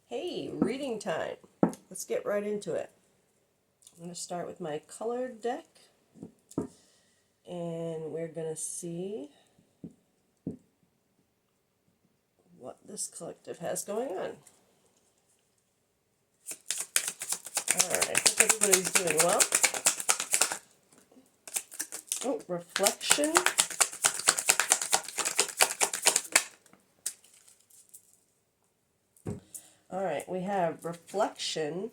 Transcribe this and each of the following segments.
Hey, reading time. Let's get right into it. I'm going to start with my colored deck, and we're going to see what this collective has going on. Alright, I hope everybody's doing well. Oh, reflection. Alright, we have reflection,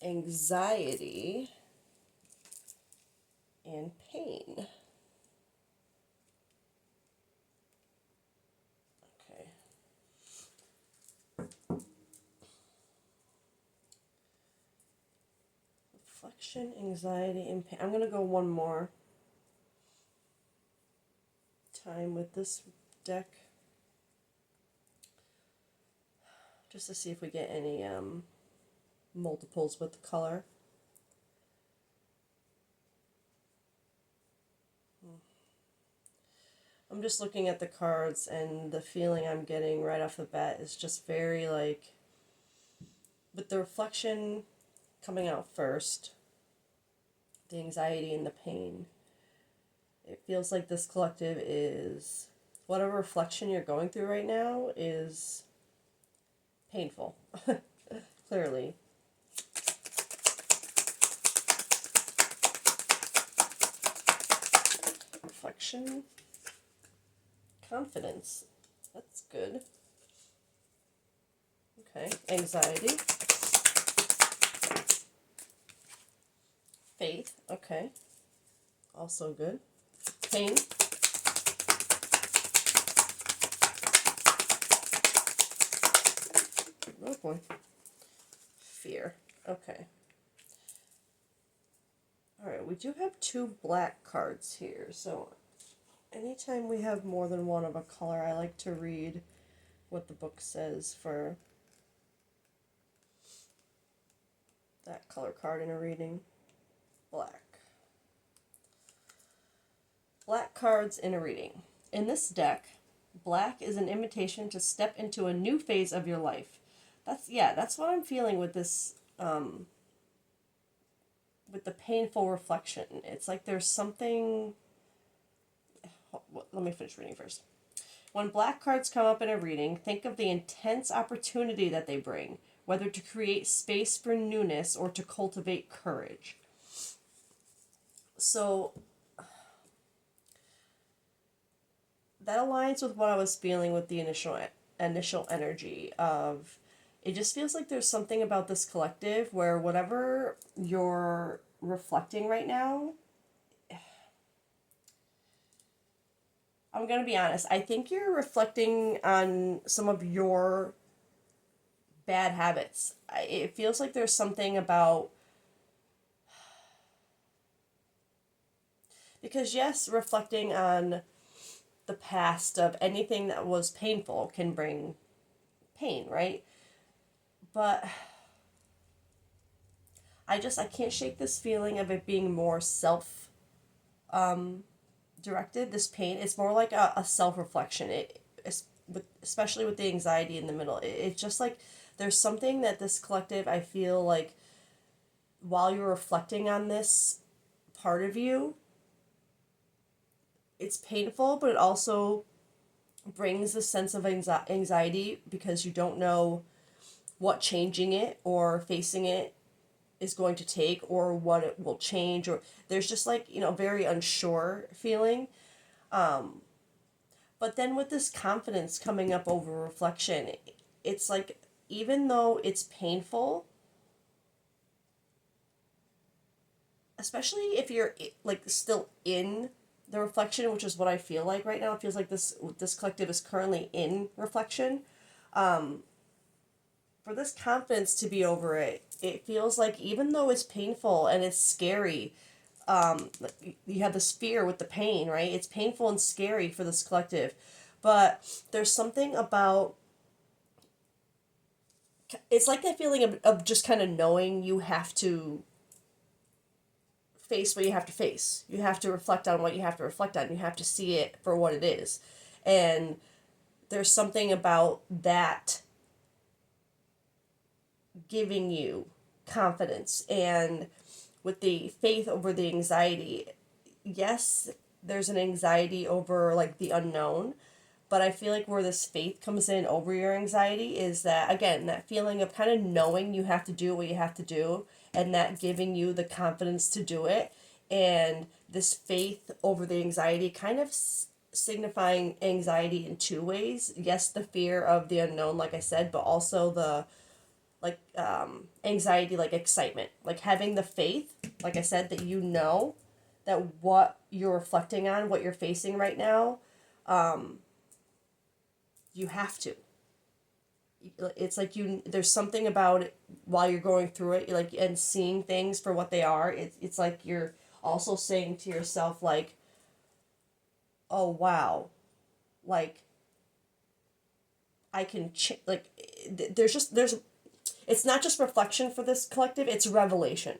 anxiety, and pain. Okay. Reflection, anxiety, and pain. I'm going to go one more time with this deck, just to see if we get any multiples with the color. I'm just looking at the cards, and the feeling I'm getting right off the bat is just very like, with the reflection coming out first, the anxiety and the pain. It feels like this collective is, whatever reflection you're going through right now is painful. Clearly. Reflection. Confidence. That's good. Okay. Anxiety. Faith. Okay. Also good. Pain. Oh boy. Fear. Okay. Alright, we do have two black cards here, so anytime we have more than one of a color, I like to read what the book says for that color card in a reading. Black. Black cards in a reading. In this deck, black is an invitation to step into a new phase of your life. That's what I'm feeling with this, with the painful reflection. It's like there's something. Let me finish reading first. When black cards come up in a reading, think of the intense opportunity that they bring, whether to create space for newness or to cultivate courage. So that aligns with what I was feeling with the initial energy of, it just feels like there's something about this collective where whatever you're reflecting right now, I'm going to be honest, I think you're reflecting on some of your bad habits. It feels like there's something about, because yes, reflecting on the past of anything that was painful can bring pain, right? But I can't shake this feeling of it being more self directed. This pain, it's more like a self-reflection. Especially with the anxiety in the middle, it's just like there's something that this collective, I feel like while you're reflecting on this part of you, it's painful, but it also brings a sense of anxiety because you don't know what changing it or facing it is going to take, or what it will change, or there's just like, very unsure feeling. But then with this confidence coming up over reflection, it's like, even though it's painful, especially if you're like still in the reflection, which is what I feel like right now. It feels like this collective is currently in reflection. For this confidence to be over it, it feels like even though it's painful and it's scary, you have this fear with the pain, right? It's painful and scary for this collective, but there's something about, it's like that feeling of just kind of knowing you have to face what you have to face. You have to reflect on what you have to reflect on. You have to see it for what it is. And there's something about that giving you confidence. And with the faith over the anxiety, yes, there's an anxiety over like the unknown, but I feel like where this faith comes in over your anxiety is that, again, that feeling of kind of knowing you have to do what you have to do, and that giving you the confidence to do it. And this faith over the anxiety kind of signifying anxiety in two ways. Yes, the fear of the unknown, like I said, but also the like anxiety, like excitement, like having the faith, like I said, that you know that what you're reflecting on, what you're facing right now, you have to. It's like you. There's something about it while you're going through it, like, and seeing things for what they are. It's like you're also saying to yourself, like, oh wow, like I can like. There's. It's not just reflection for this collective. It's revelation.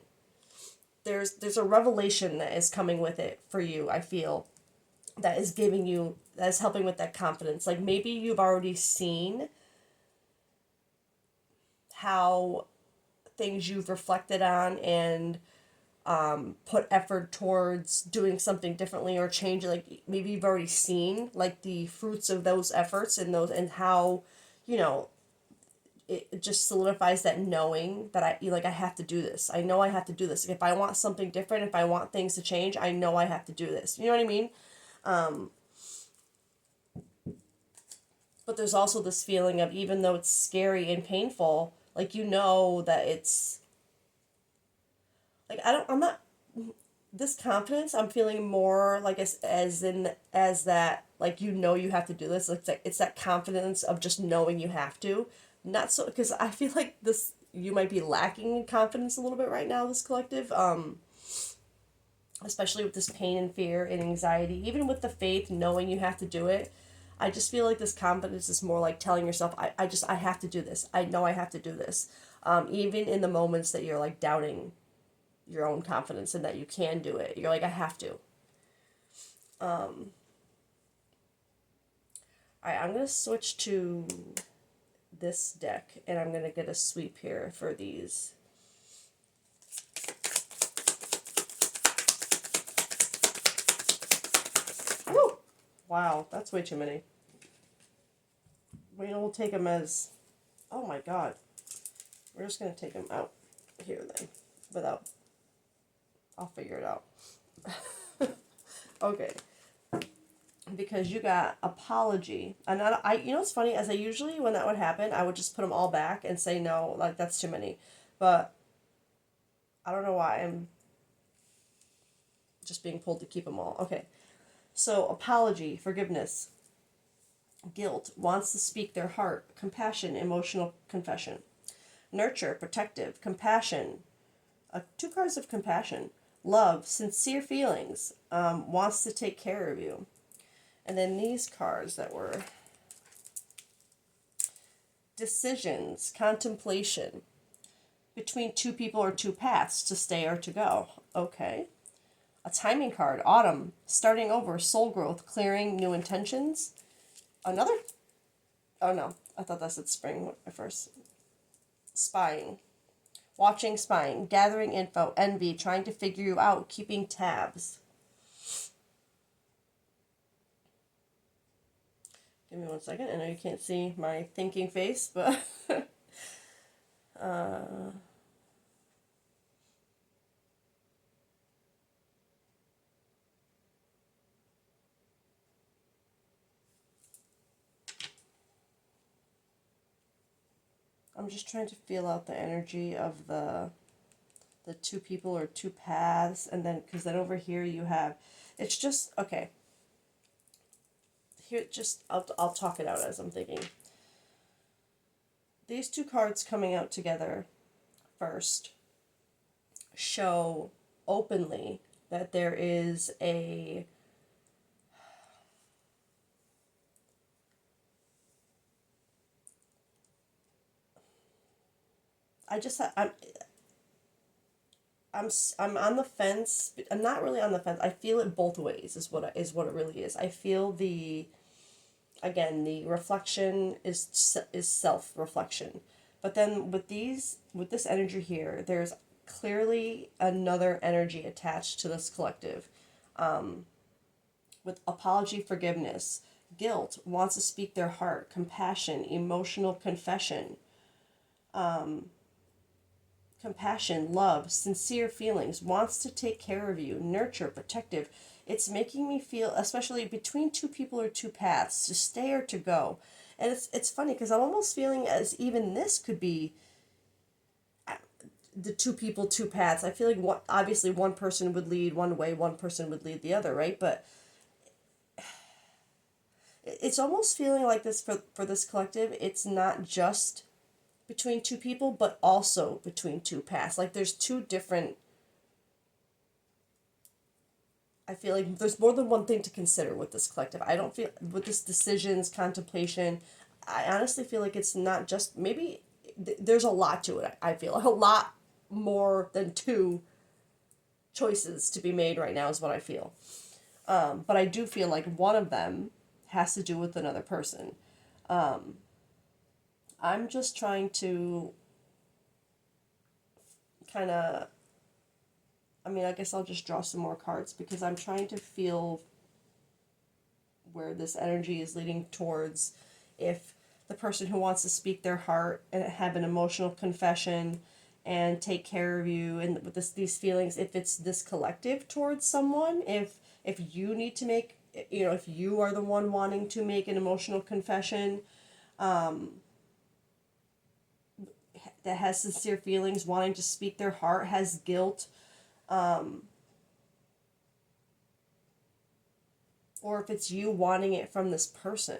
There's a revelation that is coming with it for you. I feel that is giving you, that is helping with that confidence. Like maybe you've already seen how things you've reflected on and put effort towards doing something differently or changing. Like maybe you've already seen like the fruits of those efforts and those, and how, you know, it just solidifies that knowing that I have to do this. I know I have to do this. If I want something different, if I want things to change, I know I have to do this. You know what I mean? But there's also this feeling of, even though it's scary and painful, like you know that it's like I'm not, this confidence I'm feeling more like as that, like, you know, you have to do this. Like it's that confidence of just knowing you have to. Not so, because I feel like this, you might be lacking in confidence a little bit right now, this collective, especially with this pain and fear and anxiety, even with the faith, knowing you have to do it. I just feel like this confidence is more like telling yourself, I have to do this. I know I have to do this. Even in the moments that you're like doubting your own confidence and that you can do it, you're like, I have to. All right, I'm going to switch to this deck, and I'm going to get a sweep here for these. Woo! Wow, that's way too many. We'll take them as, oh my god. We're just going to take them out here then, without, I'll figure it out. Okay. Because you got apology. And I, you know what's funny? As I usually, when that would happen, I would just put them all back and say no, like that's too many. But I don't know why I'm just being pulled to keep them all. Okay. So apology, forgiveness, guilt, wants to speak their heart, compassion, emotional confession, nurture, protective, compassion, two cards of compassion, love, sincere feelings, wants to take care of you. And then these cards that were decisions, contemplation, between two people or two paths, to stay or to go. Okay. A timing card, autumn, starting over, soul growth, clearing, new intentions. Another, oh no, I thought that said spring at first. Spying, watching, spying, gathering info, envy, trying to figure you out, keeping tabs. Give me 1 second. I know you can't see my thinking face, but I'm just trying to feel out the energy of the two people or two paths, and then because then over here you have, it's just okay. Here, just I'll talk it out as I'm thinking. These two cards coming out together first show openly that there is a I'm on the fence. I'm not really on the fence. I feel it both ways is what it really is. I feel the reflection is self-reflection. But then with this energy here, there's clearly another energy attached to this collective, with apology, forgiveness, guilt, wants to speak their heart, compassion, emotional confession, compassion, love, sincere feelings, wants to take care of you, nurture, protective. It's making me feel, especially between two people or two paths, to stay or to go. And it's funny because I'm almost feeling as even this could be the two people, two paths. I feel like obviously one person would lead one way, one person would lead the other, right? But it's almost feeling like this for this collective. It's not just between two people, but also between two paths. Like there's two different. I feel like there's more than one thing to consider with this collective. I don't feel with this decisions, contemplation. I honestly feel like it's not just maybe there's a lot to it. I feel a lot more than two choices to be made right now is what I feel. But I do feel like one of them has to do with another person. I'm just trying to kind of, I mean, I guess I'll just draw some more cards because I'm trying to feel where this energy is leading towards. If the person who wants to speak their heart and have an emotional confession and take care of you and with these feelings, if it's this collective towards someone, if you need to make, if you are the one wanting to make an emotional confession, that has sincere feelings, wanting to speak their heart, has guilt, or if it's you wanting it from this person,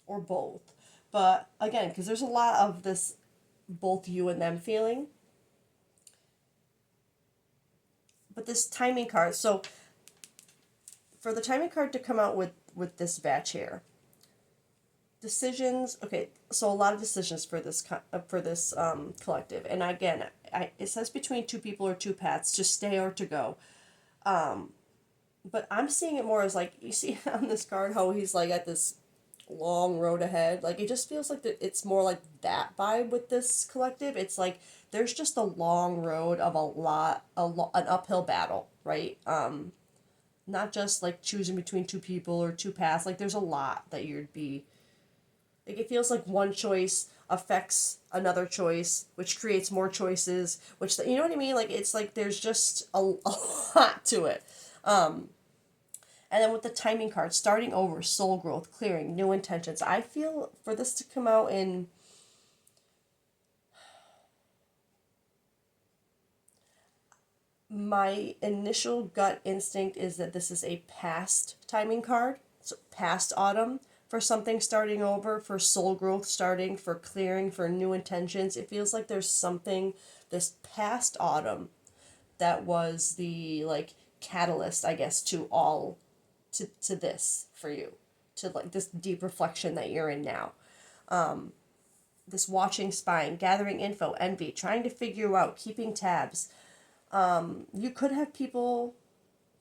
or both. But again, because there's a lot of this both you and them feeling. But this timing card, so for the timing card to come out with this batch here, decisions. Okay, so a lot of decisions for this collective, and again, it says between two people or two paths, to stay or to go. But I'm seeing it more as like you see on this card how he's like at this long road ahead. Like it just feels like it's more like that vibe with this collective. It's like there's just a long road of an uphill battle, right? Not just like choosing between two people or two paths. Like there's a lot that you'd be. Like it feels like one choice affects another choice, which creates more choices. Which you know what I mean? Like it's like there's just a lot to it. And then with the timing card, starting over, soul growth, clearing, new intentions. I feel for this to come out in my initial gut instinct is that this is a past timing card. So past autumn for something starting over, for soul growth starting, for clearing, for new intentions. It feels like there's something this past autumn that was the like catalyst, I guess, to all to this for you, to like this deep reflection that you're in now. This watching, spying, gathering info, envy, trying to figure you out, keeping tabs. You could have people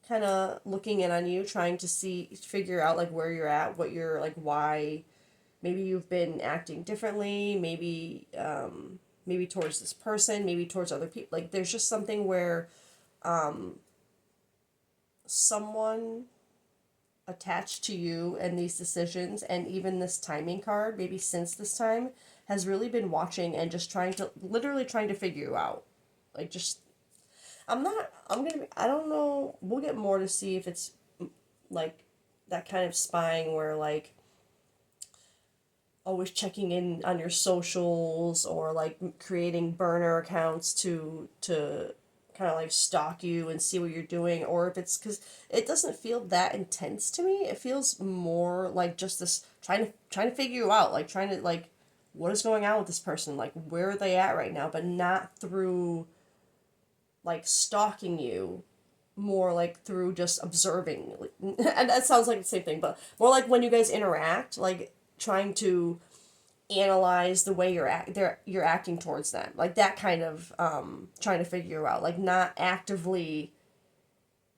kind of looking in on you, trying to figure out like where you're at, what you're like, why. Maybe you've been acting differently. Maybe towards this person, maybe towards other people. Like there's just something where someone attached to you and these decisions and even this timing card, maybe since this time, has really been watching and just literally trying to figure you out. Like just, I don't know, we'll get more to see if it's like that kind of spying where like always checking in on your socials or like creating burner accounts to kind of like stalk you and see what you're doing, or if it's because it doesn't feel that intense to me. It feels more like just this trying to figure you out, like trying to like what is going on with this person, like where are they at right now, but not through like stalking you, more like through just observing. And that sounds like the same thing, but more like when you guys interact, like trying to analyze the way you're acting towards them, like that kind of trying to figure out, like not actively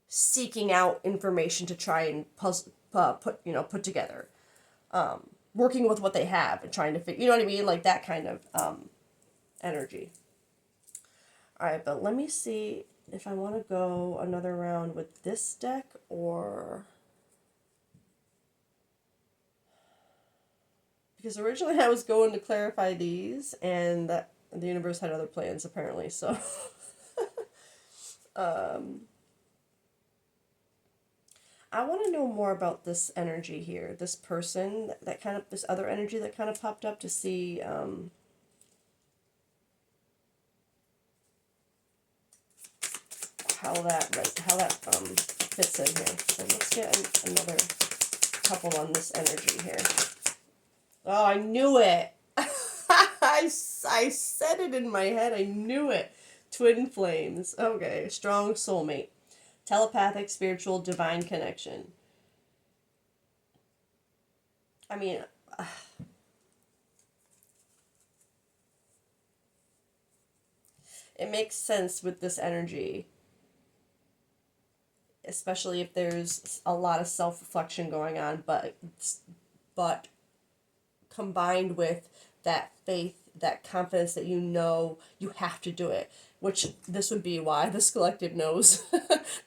seeking out information to try and put together. working with what they have and trying to figure, you know what I mean? Like that kind of energy. All right, but let me see if I want to go another round with this deck or... Because originally I was going to clarify these, and that the universe had other plans apparently, so... I want to know more about this energy here, this person, that kind of, this other energy that kind of popped up to see... how that fits in here. So let's get another couple on this energy here. Oh, I knew it. I said it in my head. I knew it. Twin flames. Okay. Strong soulmate. Telepathic, spiritual, divine connection. I mean, it makes sense with this energy, especially if there's a lot of self-reflection going on, but combined with that faith, that confidence that you know you have to do it, which this would be why this collective knows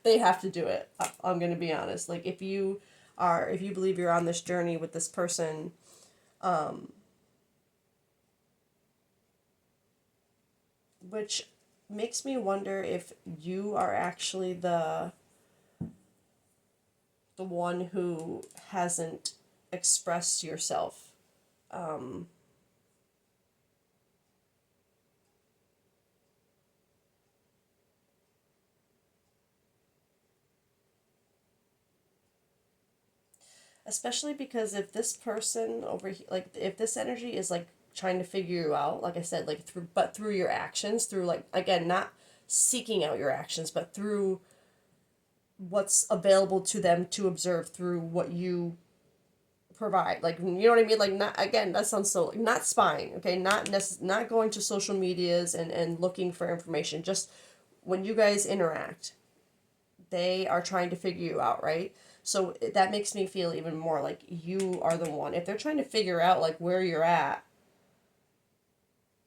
they have to do it. I'm going to be honest. Like if you believe you're on this journey with this person, which makes me wonder if you are actually the one who hasn't expressed yourself. Especially because if this person over here, like if this energy is like trying to figure you out, like I said, like through your actions, through like, again, not seeking out your actions, but through what's available to them to observe through what you provide. Like, you know what I mean? Like, not, again, that sounds so, like, not spying, okay? Not going to social medias and looking for information. Just when you guys interact, they are trying to figure you out, right? So that makes me feel even more like you are the one. If they're trying to figure out like where you're at,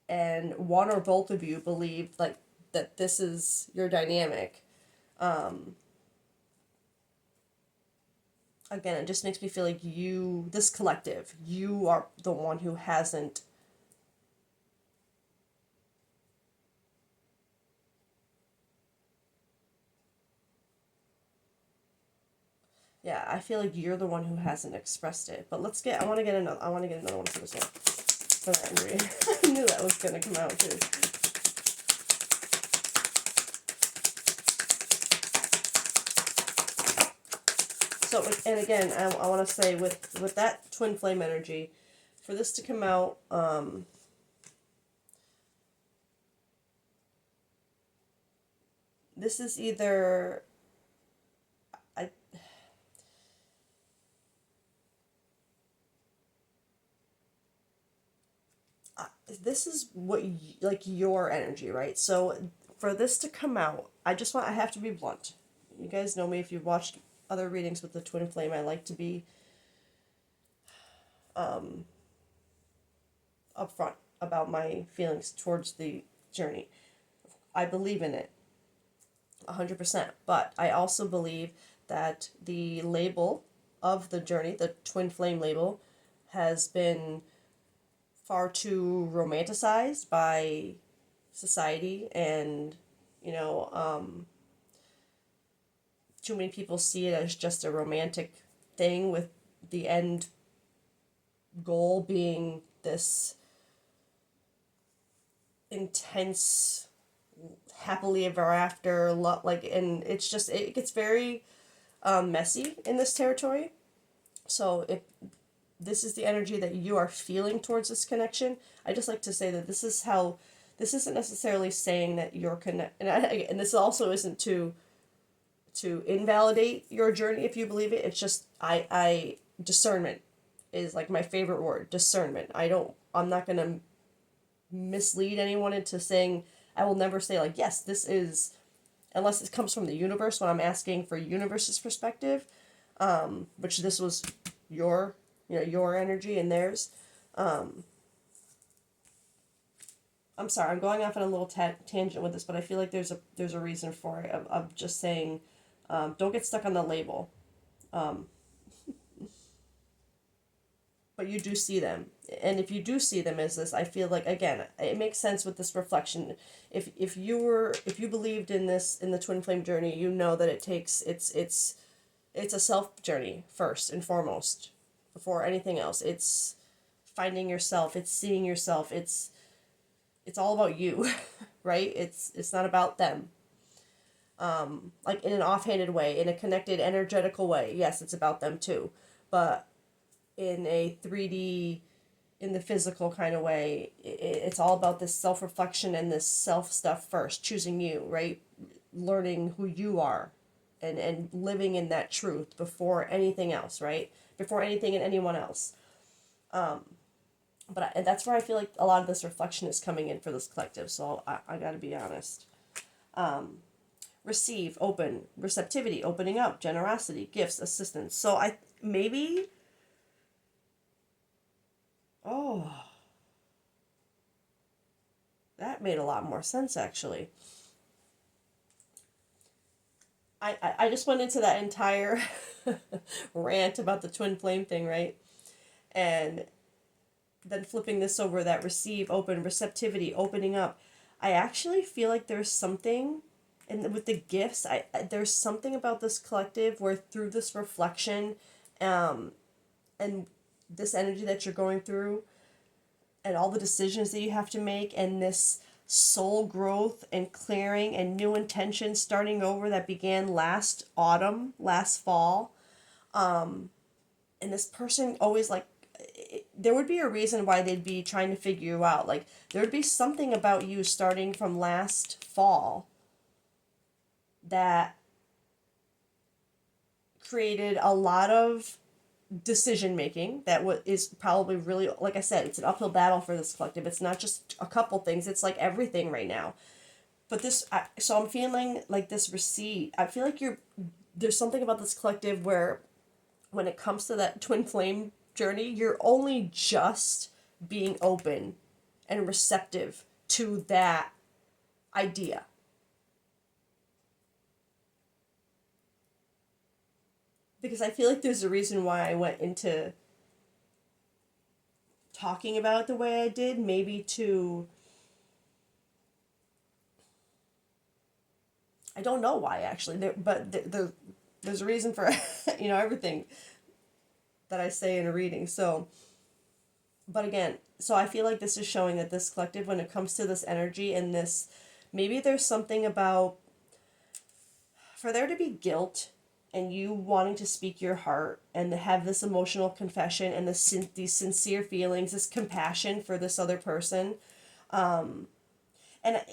and one or both of you believe like that this is your dynamic, again, it just makes me feel like you, this collective, you are the one who hasn't. Yeah, I feel like you're the one who hasn't expressed it. But I want to get another one for this one. For that energy. I knew that was going to come out too. So, and again, I want to say with that twin flame energy, for this to come out, this is either, this is what like your energy, right? So for this to come out, I have to be blunt. You guys know me, if you've watched other readings with the twin flame, I like to be upfront about my feelings towards the journey. I believe in it 100%, but I also believe that the label of the journey, the twin flame label, has been far too romanticized by society, and too many people see it as just a romantic thing, with the end goal being this intense happily ever after and it's just, it gets very messy in this territory. So if this is the energy that you are feeling towards this connection, I just like to say that this isn't necessarily saying that you're and this also isn't to invalidate your journey if you believe it. It's just, I discernment is like my favorite word, discernment. I'm not gonna mislead anyone into saying, I will never say like, yes, this is, unless it comes from the universe when I'm asking for universe's perspective, which this was your your energy and theirs. Um, I'm sorry, I'm going off on a little tangent with this, but I feel like there's a reason for it of just saying, don't get stuck on the label. Um, but you do see them, and if you do see them as this, I feel like, again, it makes sense with this reflection. If you believed in this, in the twin flame journey, you know that it's a self journey first and foremost, before anything else. It's finding yourself, it's seeing yourself, it's all about you. Right? It's not about them. Like in an offhanded way, in a connected energetical way, yes, it's about them too, but in a 3D, in the physical kind of way, it's all about this self-reflection and this self stuff first, choosing you, right? Learning who you are, and living in that truth before anything else, right? Before anything and anyone else. And that's where I feel like a lot of this reflection is coming in for this collective, so I got to be honest. Receive, open, receptivity, opening up, generosity, gifts, assistance. So maybe, oh, that made a lot more sense, actually. I just went into that entire rant about the twin flame thing, right? And then flipping this over, that receive, open, receptivity, opening up. I actually feel like there's something, and with the gifts, there's something about this collective where through this reflection, and this energy that you're going through, and all the decisions that you have to make, and this soul growth and clearing and new intentions starting over that began last autumn, last fall. And this person always, like, there would be a reason why they'd be trying to figure you out. Like, there would be something about you starting from last fall that created a lot of decision making that is probably really, like I said, it's an uphill battle for this collective. It's not just a couple things, it's like everything right now. But so I'm feeling like this receipt, I feel like there's something about this collective where when it comes to that twin flame journey, you're only just being open and receptive to that idea. Because I feel like there's a reason why I went into talking about it the way I did, maybe to, I don't know why actually, there's a reason for everything that I say in a reading. So, but again, so I feel like this is showing that this collective, when it comes to this energy and this, maybe there's something about, for there to be guilt and you wanting to speak your heart and to have this emotional confession and these sincere feelings, this compassion for this other person. And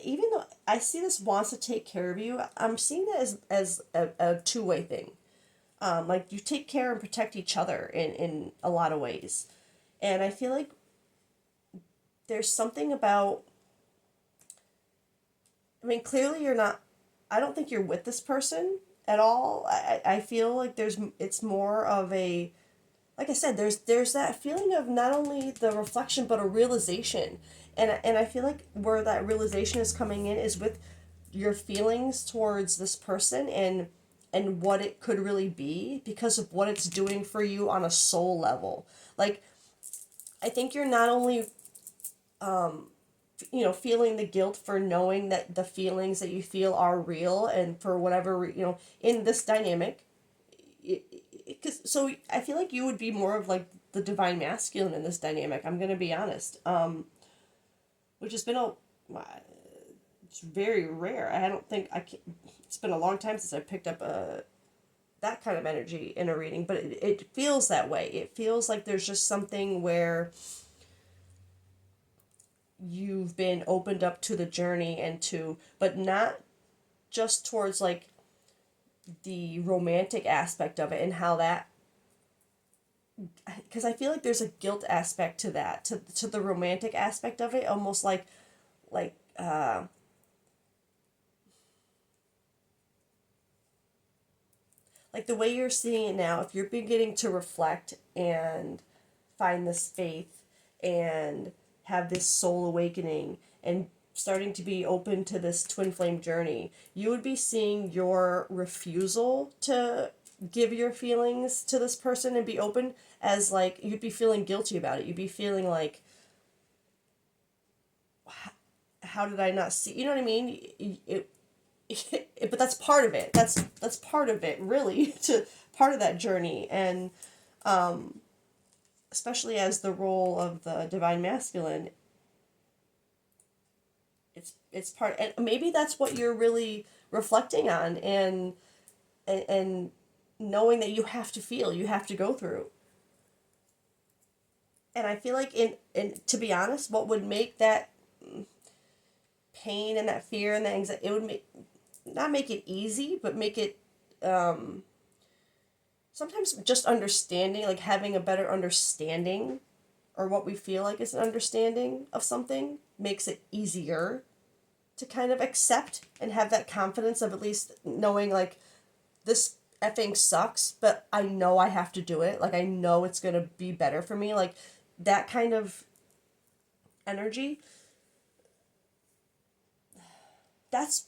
even though I see this wants to take care of you, I'm seeing that as a two-way thing. Like, you take care and protect each other in a lot of ways. And I feel like there's something about, I mean, clearly you're not, I don't think you're with this person at all. I feel like it's more of a, like I said, there's that feeling of not only the reflection, but a realization. And I feel like where that realization is coming in is with your feelings towards this person, and what it could really be because of what it's doing for you on a soul level. Like, I think you're not only feeling the guilt for knowing that the feelings that you feel are real, and for whatever, in this dynamic, so I feel like you would be more of like the divine masculine in this dynamic. I'm gonna be honest, which has been it's very rare. I don't think I can. It's been a long time since I picked up that kind of energy in a reading, but it feels that way. It feels like there's just something where you've been opened up to the journey, but not just towards like the romantic aspect of it and how that, because I feel like there's a guilt aspect to that, to the romantic aspect of it, almost like like the way you're seeing it now, if you're beginning to reflect and find this faith and have this soul awakening and starting to be open to this twin flame journey, you would be seeing your refusal to give your feelings to this person and be open as like you'd be feeling guilty about it. You'd be feeling like, how did I not see? You know what I mean? But that's part of it. That's part of it, really, to part of that journey, and especially as the role of the divine masculine, it's part, and maybe that's what you're really reflecting on, and knowing that you have to feel, you have to go through. And I feel like in to be honest, what would make that pain and that fear and that anxiety, it would make, not make it easy, but make it sometimes just understanding, like having a better understanding, or what we feel like is an understanding of something, makes it easier to kind of accept and have that confidence of at least knowing like, this effing sucks, but I know I have to do it. Like I know it's going to be better for me. Like that kind of energy. That's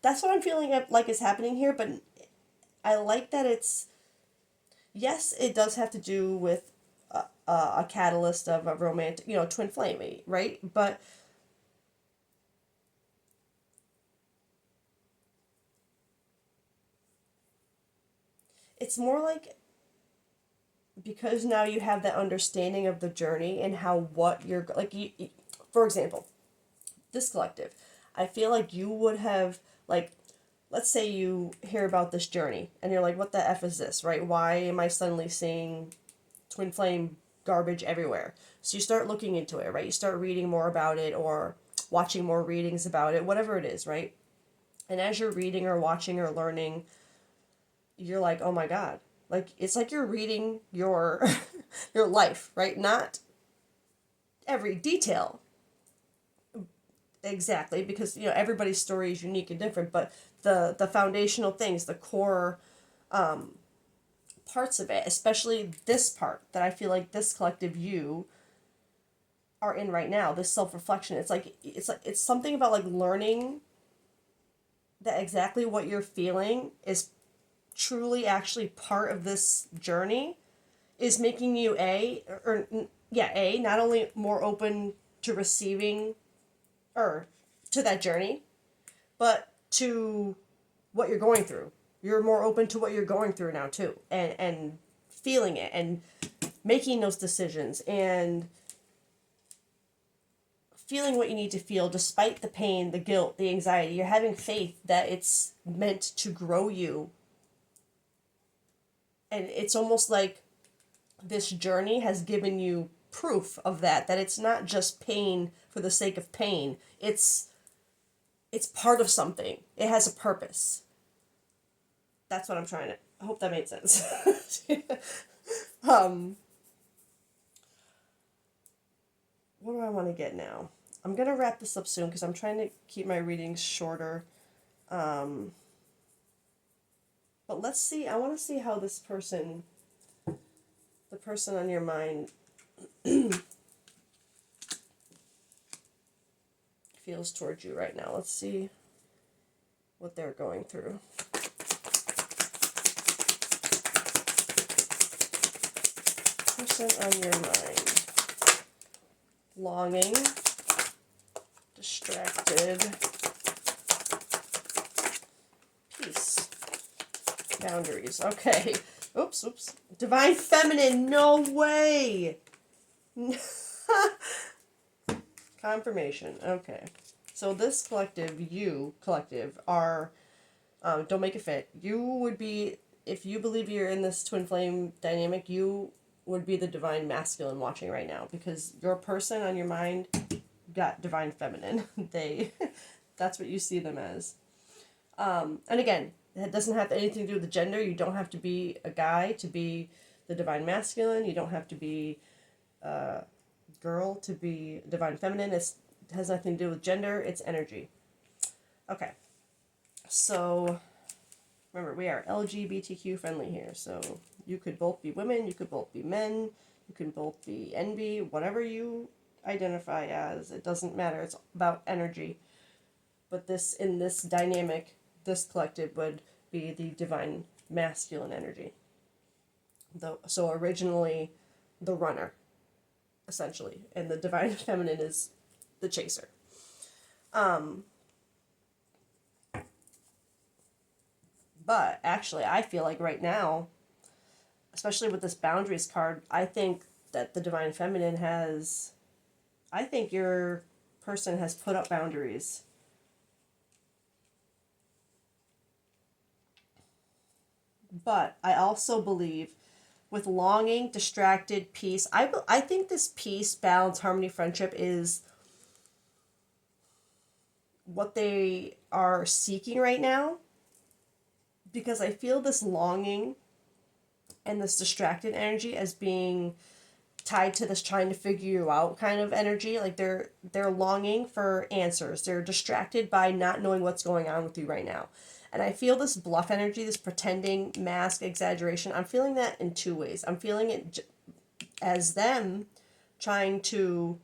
that's what I'm feeling like is happening here, but I like that it's, yes, it does have to do with a catalyst of a romantic, twin flame, right? But it's more like, because now you have that understanding of the journey and how, what you're like, for example, this collective, I feel like you would have, like, let's say you hear about this journey and you're like, what the F is this, right? Why am I suddenly seeing twin flame garbage everywhere? So you start looking into it, right? You start reading more about it or watching more readings about it, whatever it is, right? And as you're reading or watching or learning, you're like, oh my God. Like, it's like you're reading your your life, right? Not every detail exactly, because everybody's story is unique and different, but the foundational things, the core parts of it, especially this part that I feel like this collective you are in right now, this self-reflection, it's something about like learning that exactly what you're feeling is truly actually part of this journey, is making you not only more open to receiving, or to that journey, but to what you're going through. You're more open to what you're going through now too, and feeling it and making those decisions and feeling what you need to feel despite the pain, the guilt, the anxiety. You're having faith that it's meant to grow you. And it's almost like this journey has given you proof of that it's not just pain for the sake of pain. It's part of something. It has a purpose. That's what I'm trying to, I hope that made sense. um what do I want to get now? I'm gonna wrap this up soon because I'm trying to keep my readings shorter. Um, but let's see. I want to see how this person, the person on your mind, feels towards you right now. Let's see what they're going through. Person on your mind. Longing. Distracted. Peace. Boundaries. Okay. Oops. Divine feminine. No way. Confirmation. Okay. So this collective, you collective, are, don't make it fit. You would be, if you believe you're in this twin flame dynamic, you would be the divine masculine watching right now, because your person on your mind got divine feminine. That's what you see them as. And again, it doesn't have anything to do with the gender. You don't have to be a guy to be the divine masculine. You don't have to be a girl to be divine feminine. It has nothing to do with gender. It's energy. Okay. So remember, we are LGBTQ friendly here. So you could both be women. You could both be men. You can both be envy, whatever you identify as. It doesn't matter. It's about energy. But this, in this dynamic, this collective would be the divine masculine energy. So originally, the runner, essentially, and the divine feminine is the chaser. But actually, I feel like right now, especially with this boundaries card, I think that the divine feminine has, I think your person has put up boundaries. But I also believe with longing, distracted, peace, I think this peace, balance, harmony, friendship is what they are seeking right now, because I feel this longing and this distracted energy as being tied to this trying to figure you out kind of energy. Like they're longing for answers. They're distracted by not knowing what's going on with you right now. And I feel this bluff energy, this pretending, mask, exaggeration. I'm feeling that in two ways. I'm feeling it as them trying to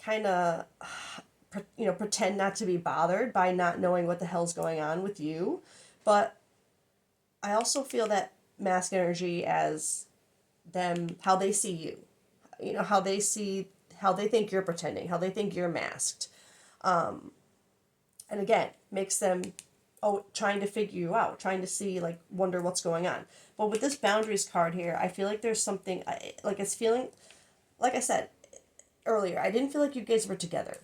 kind of pretend not to be bothered by not knowing what the hell's going on with you. But I also feel that mask energy as them, how they see you, how they think you're pretending, how they think you're masked. And again, makes them, trying to figure you out, trying to see, like, wonder what's going on. But with this boundaries card here, I feel like there's something, it's feeling, like I said earlier, I didn't feel like you guys were together.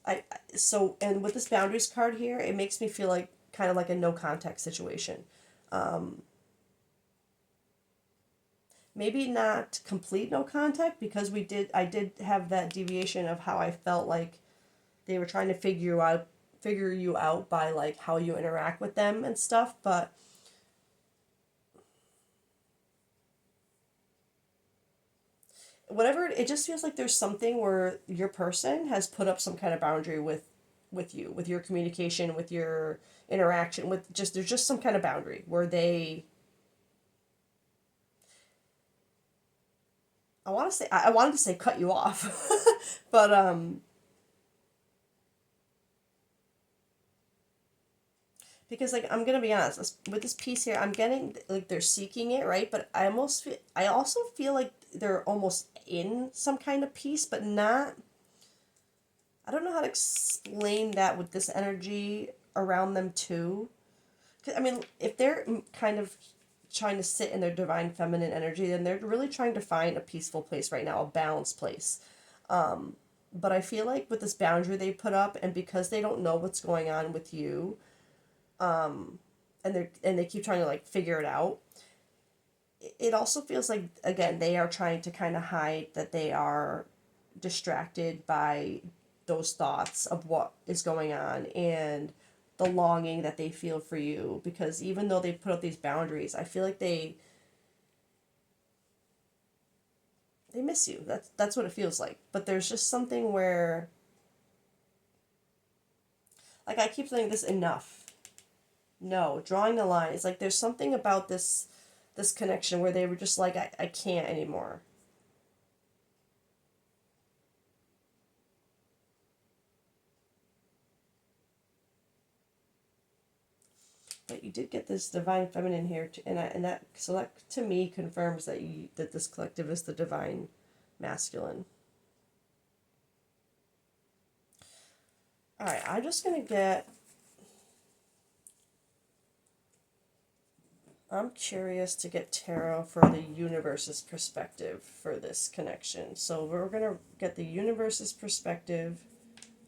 And with this boundaries card here, it makes me feel like kind of like a no contact situation. Maybe not complete no contact, because I did have that deviation of how I felt like they were trying to figure you out by like how you interact with them and stuff, but whatever, it just feels like there's something where your person has put up some kind of boundary with you, with your communication, with your interaction, with just, there's just some kind of boundary where they, I wanted to say cut you off, but because, like, I'm gonna be honest with this piece here, I'm getting like they're seeking it, right? But I also feel like they're almost in some kind of peace, but not. I don't know how to explain that with this energy around them too. I mean, if they're kind of trying to sit in their divine feminine energy, then they're really trying to find a peaceful place right now, a balanced place. But I feel like with this boundary they put up, and because they don't know what's going on with you, and they keep trying to like figure it out, it also feels like, again, they are trying to kind of hide that they are distracted by those thoughts of what is going on and the longing that they feel for you, because even though they put up these boundaries, I feel like they miss you. That's what it feels like. But there's just something where, like, I keep saying this, enough. No, drawing the line. It's like there's something about this connection where they were just like, I can't anymore. But you did get this divine feminine here, and that to me confirms that this collective is the divine masculine. All right, I'm just gonna get. I'm curious to get tarot for the universe's perspective for this connection. So we're gonna get the universe's perspective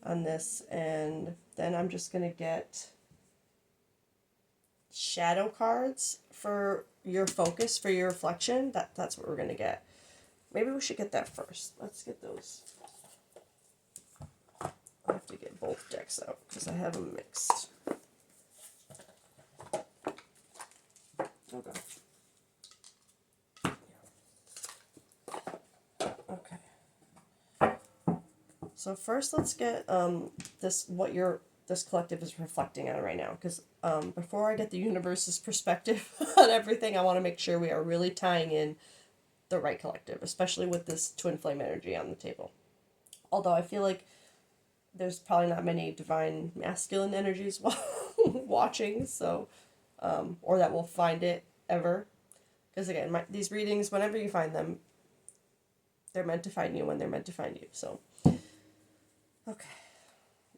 on this, and then I'm just gonna get shadow cards for your focus, for your reflection. That's what we're gonna get. Maybe we should get that first. Let's get those. I have to get both decks out because I have them mixed. Okay. Okay. So first, let's get this collective is reflecting on right now, because before I get the universe's perspective on everything, I want to make sure we are really tying in the right collective, especially with this twin flame energy on the table. Although I feel like there's probably not many divine masculine energies watching, so or that will find it ever. Because again, these readings, whenever you find them, they're meant to find you when they're meant to find you. So, okay,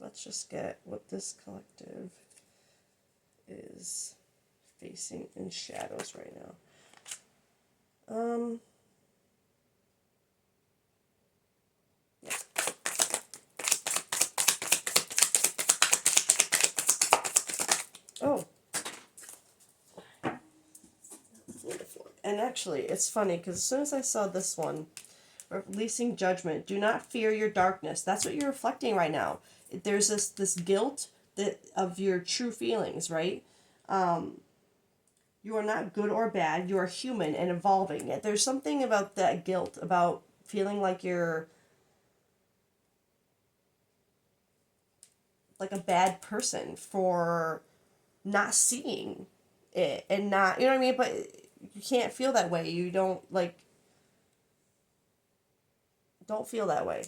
let's just get what this collective is facing in shadows right now. Yeah. Oh. Wonderful. And actually, it's funny because as soon as I saw this one, releasing judgment, do not fear your darkness. That's what you're reflecting right now. There's this guilt of your true feelings, right? You are not good or bad. You are human and evolving. There's something about that guilt, about feeling like you're like a bad person for not seeing it and not, you know what I mean? But you can't feel that way. You don't feel that way.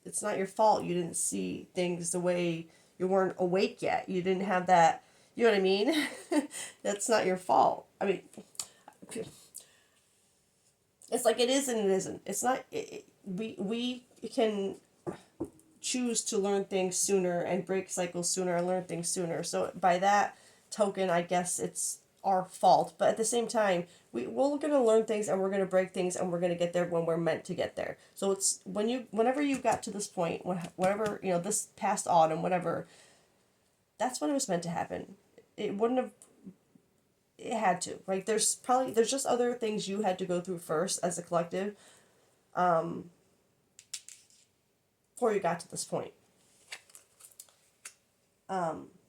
It's not your fault. You didn't see things the way, you weren't awake yet. You didn't have that, you know what I mean? That's not your fault. I mean, it's like it is and it isn't. It's not, we can choose to learn things sooner and break cycles sooner and learn things sooner. So by that token, I guess it's our fault. But at the same time, we're going to learn things and we're going to break things and we're going to get there when we're meant to get there. So it's whenever you got to this point, whatever, this past autumn, whatever, that's when it was meant to happen. It wouldn't have, it had to. Like there's just other things you had to go through first as a collective, before you got to this point.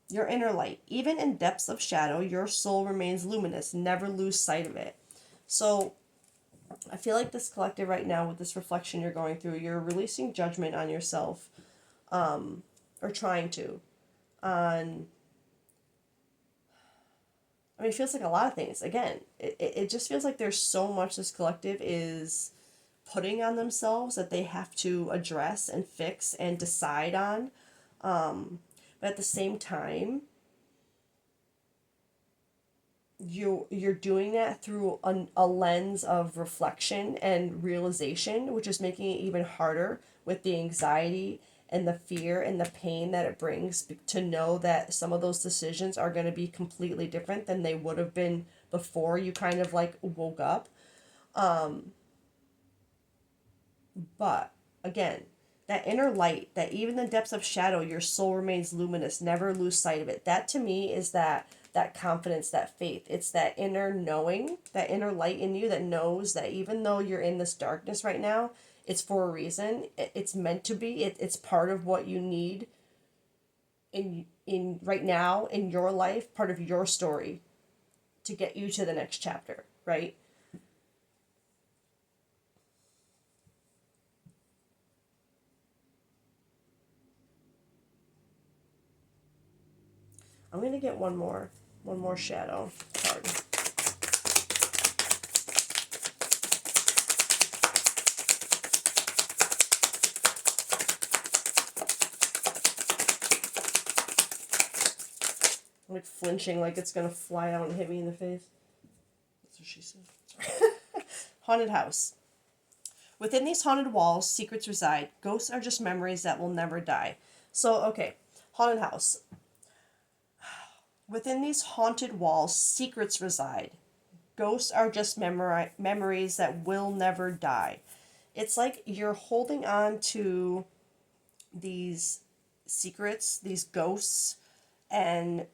Your inner light. Even in depths of shadow, your soul remains luminous. Never lose sight of it. So I feel like this collective right now, with this reflection you're going through, you're releasing judgment on yourself, or trying to. It feels like a lot of things. Again, it just feels like there's so much this collective is putting on themselves that they have to address and fix and decide on. But at the same time, you're doing that through a lens of reflection and realization, which is making it even harder with the anxiety and the fear and the pain that it brings to know that some of those decisions are going to be completely different than they would have been before you kind of like woke up. But again, that inner light, that even in the depths of shadow, your soul remains luminous. Never lose sight of it. That to me is that confidence, that faith. It's that inner knowing, that inner light in you that knows that even though you're in this darkness right now, it's for a reason. It's meant to be. It's part of what you need in right now in your life, part of your story to get you to the next chapter, right? I'm going to get one more shadow card. I'm like flinching like it's going to fly out and hit me in the face. That's what she said. Haunted house. Within these haunted walls, secrets reside. Ghosts are just memories that will never die. So, okay, haunted house. Within these haunted walls, secrets reside. Ghosts are just memories that will never die. It's like you're holding on to these secrets, these ghosts, and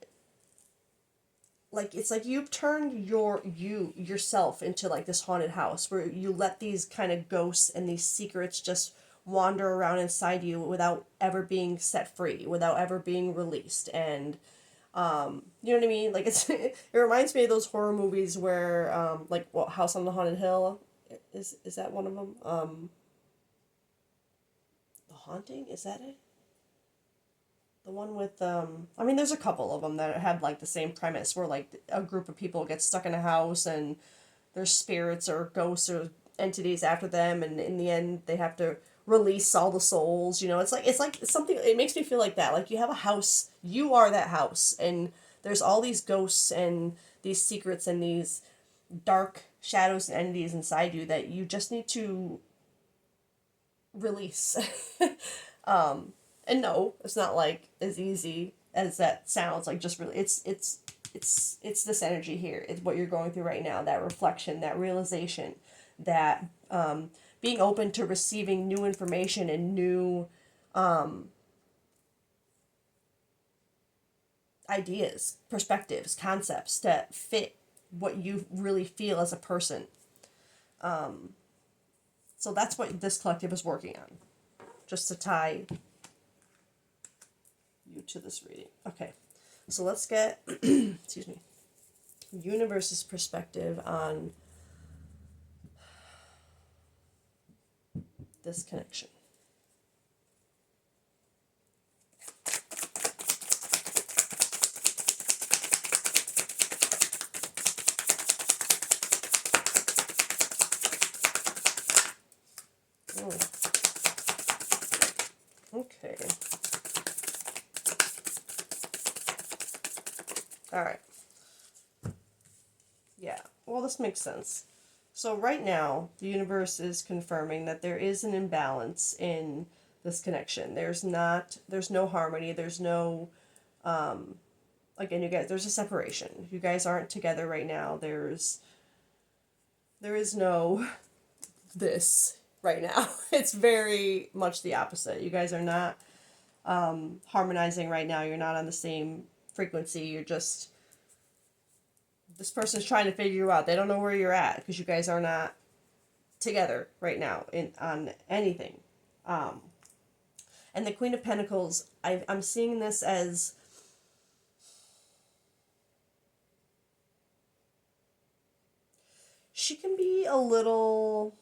like it's like you've turned yourself into like this haunted house where you let these kind of ghosts and these secrets just wander around inside you without ever being set free, without ever being released. And you know what I mean? Like it reminds me of those horror movies where like what, House on the Haunted Hill, is that one of them? The Haunting, is that it? The one with there's a couple of them that have like the same premise where like a group of people get stuck in a house and their spirits or ghosts or entities after them, and in the end they have to release all the souls. You know, it's something. It makes me feel like that. Like you have a house, you are that house, and there's all these ghosts and these secrets and these dark shadows and entities inside you that you just need to release. And no, it's not like as easy as that sounds. Like just really, it's this energy here. It's what you're going through right now. That reflection, that realization, that being open to receiving new information and new ideas, perspectives, concepts that fit what you really feel as a person. So that's what this collective is working on. Just to tie you to this reading. Okay, so let's get, excuse me, universe's perspective on this connection. Oh. Okay. All right. Yeah, well, this makes sense. So right now, the universe is confirming that there is an imbalance in this connection. There's no harmony. There's no, again, you guys, there's a separation. You guys aren't together right now. There is no this right now. It's very much the opposite. You guys are not harmonizing right now. You're not on the same frequency. You're just, this person's trying to figure you out. They don't know where you're at because you guys are not together right now on anything. And the Queen of Pentacles, I'm seeing this as she can be a little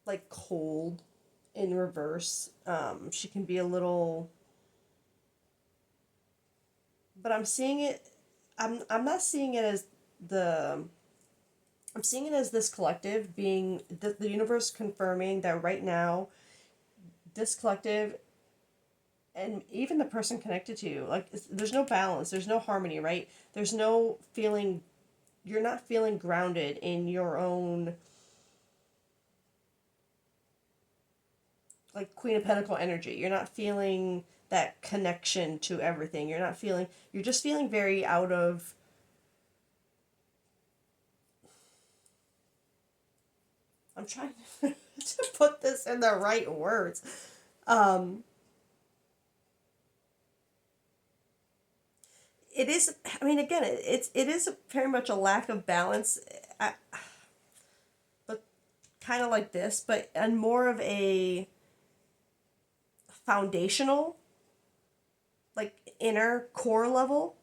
like cold in reverse. She can be a little, but I'm seeing it, I'm not seeing it as I'm seeing it as this collective being the universe confirming that right now this collective and even the person connected to you, like there's no balance, there's no harmony, right? There's no feeling, you're not feeling grounded in your own, like Queen of Pentacle energy. You're not feeling that connection to everything. You're just feeling very out of, I'm trying to put this in the right words. It is, I mean, again, it is very much a lack of balance, but kind of like this, but on more of a foundational, like inner core level.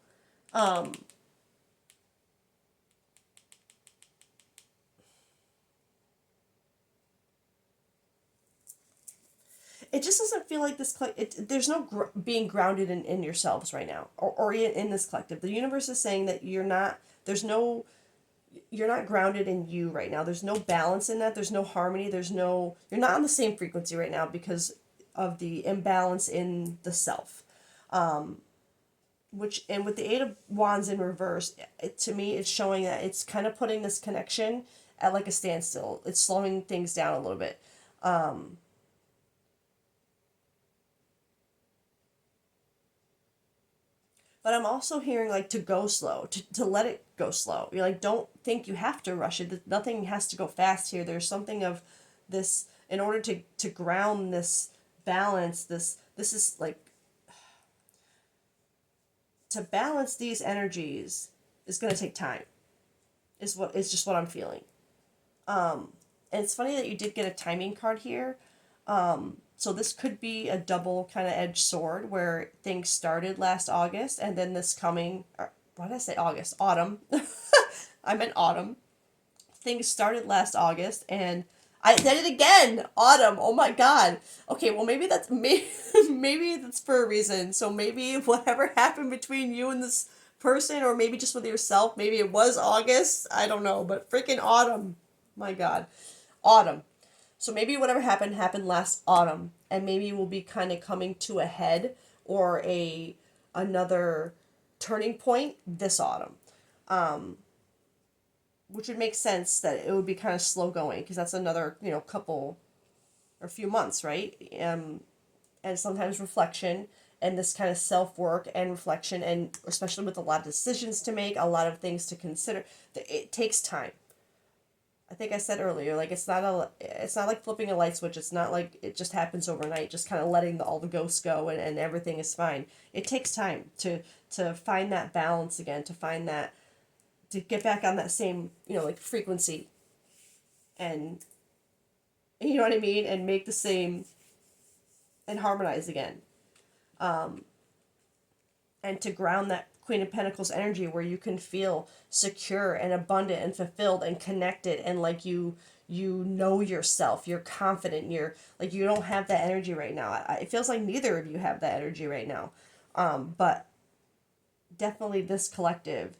It just doesn't feel like this there's no being grounded in yourselves right now, or in this collective. The universe is saying that you're not grounded in you right now. There's no balance in that. There's no harmony. You're not on the same frequency right now because of the imbalance in the self. Which, and with the Eight of Wands in reverse, to me it's showing that it's kind of putting this connection at like a standstill. It's slowing things down a little bit. But I'm also hearing like to go slow, to let it go slow. You're like, don't think you have to rush it. Nothing has to go fast here. There's something of this, in order to ground this balance, this is like, to balance these energies is going to take time. Is just what I'm feeling. And it's funny that you did get a timing card here. So this could be a double kind of edged sword where things started last August and then this coming, or why did I say August? Autumn. I meant autumn. Things started last August and I did it again. Autumn. Oh my god. Okay, well maybe that's maybe that's for a reason. So maybe whatever happened between you and this person, or maybe just with yourself, maybe it was August. I don't know, but freaking autumn. My god. Autumn. So maybe whatever happened last autumn, and maybe we'll be kind of coming to a head or a another turning point this autumn, which would make sense that it would be kind of slow going because that's another couple or few months, right? And sometimes reflection and this kind of self work and reflection, and especially with a lot of decisions to make, a lot of things to consider, it takes time. I think I said earlier, like it's not like flipping a light switch. It's not like it just happens overnight. Just kind of letting all the ghosts go and everything is fine. It takes time to find that balance again, to get back on that same like frequency, and you know what I mean, and make the same and harmonize again, and to ground that Queen of Pentacles energy where you can feel secure and abundant and fulfilled and connected, and like you know yourself, you're confident, you're like, you don't have that energy right now. It feels like neither of you have that energy right now, but definitely this collective.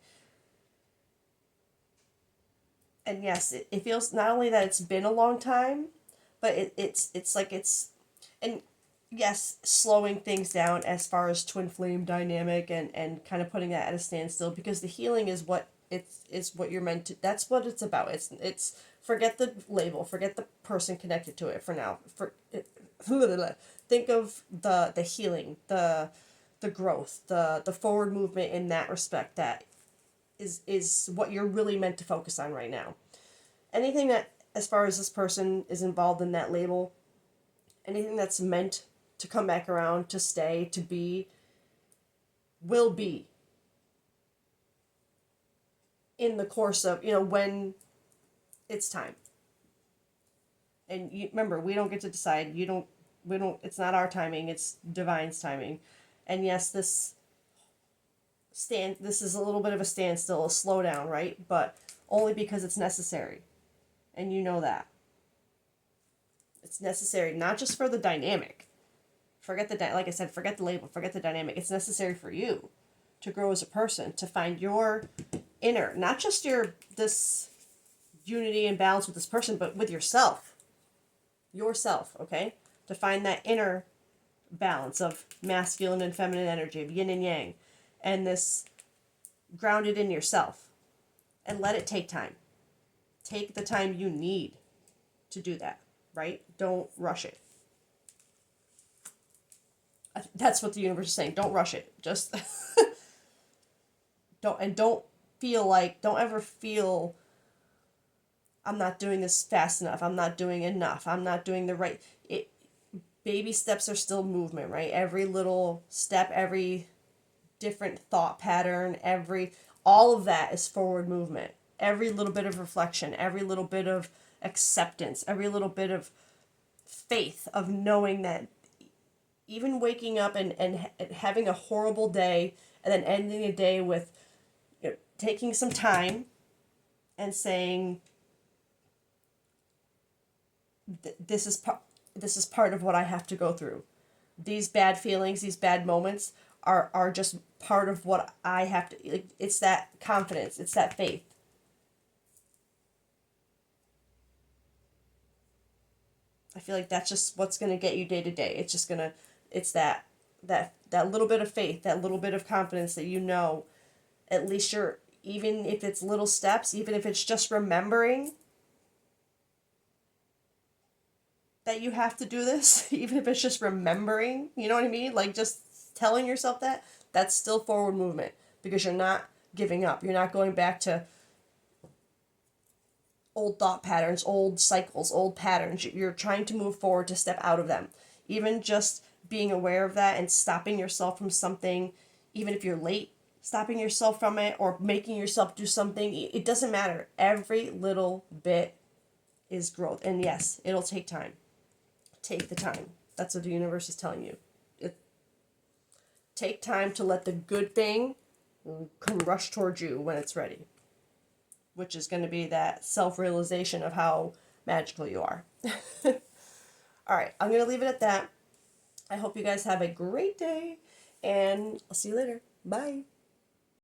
And yes, it feels not only that it's been a long time, but it's like it's, and yes, slowing things down as far as twin flame dynamic, and kind of putting that at a standstill, because the healing is what is what you're meant to, that's what it's about. It's forget the label, forget the person connected to it for now. Think of the healing, the growth, the forward movement in that respect, that is what you're really meant to focus on right now. Anything that, as far as this person is involved in that label, anything that's meant to come back around, to stay, to be, will be in the course of, when it's time. And remember, we don't get to decide. We don't, it's not our timing, it's divine's timing. And yes, this is a little bit of a standstill, a slowdown, right? But only because it's necessary. And you know that. It's necessary, not just for the dynamic. Forget like I said, forget the label, forget the dynamic. It's necessary for you to grow as a person, to find your inner, not just this unity and balance with this person, but with yourself. Yourself, okay? To find that inner balance of masculine and feminine energy, of yin and yang, and this grounded in yourself. And let it take time. Take the time you need to do that, right? Don't rush it. That's what the universe is saying. Don't rush it. Just don't ever feel I'm not doing this fast enough. I'm not doing enough. I'm not doing the right. Baby steps are still movement, right? Every little step, every different thought pattern, all of that is forward movement. Every little bit of reflection, every little bit of acceptance, every little bit of faith, of knowing that even waking up and having a horrible day, and then ending a day with taking some time and saying, this is part of what I have to go through. These bad feelings, these bad moments are just part of what I have to, like, it's that confidence, it's that faith. I feel like that's just what's going to get you day to day. It's that little bit of faith, that little bit of confidence that at least you're, even if it's little steps, even if it's just remembering that you have to do this, even if it's just remembering, you know what I mean? Like, just telling yourself that's still forward movement, because you're not giving up. You're not going back to old thought patterns, old cycles, old patterns. You're trying to move forward, to step out of them. Even just being aware of that and stopping yourself from something, even if you're late, stopping yourself from it or making yourself do something, it doesn't matter. Every little bit is growth. And yes, it'll take time. Take the time. That's what the universe is telling you. Take time to let the good thing come rush towards you when it's ready, which is going to be that self-realization of how magical you are. All right, I'm going to leave it at that. I hope you guys have a great day, and I'll see you later. Bye.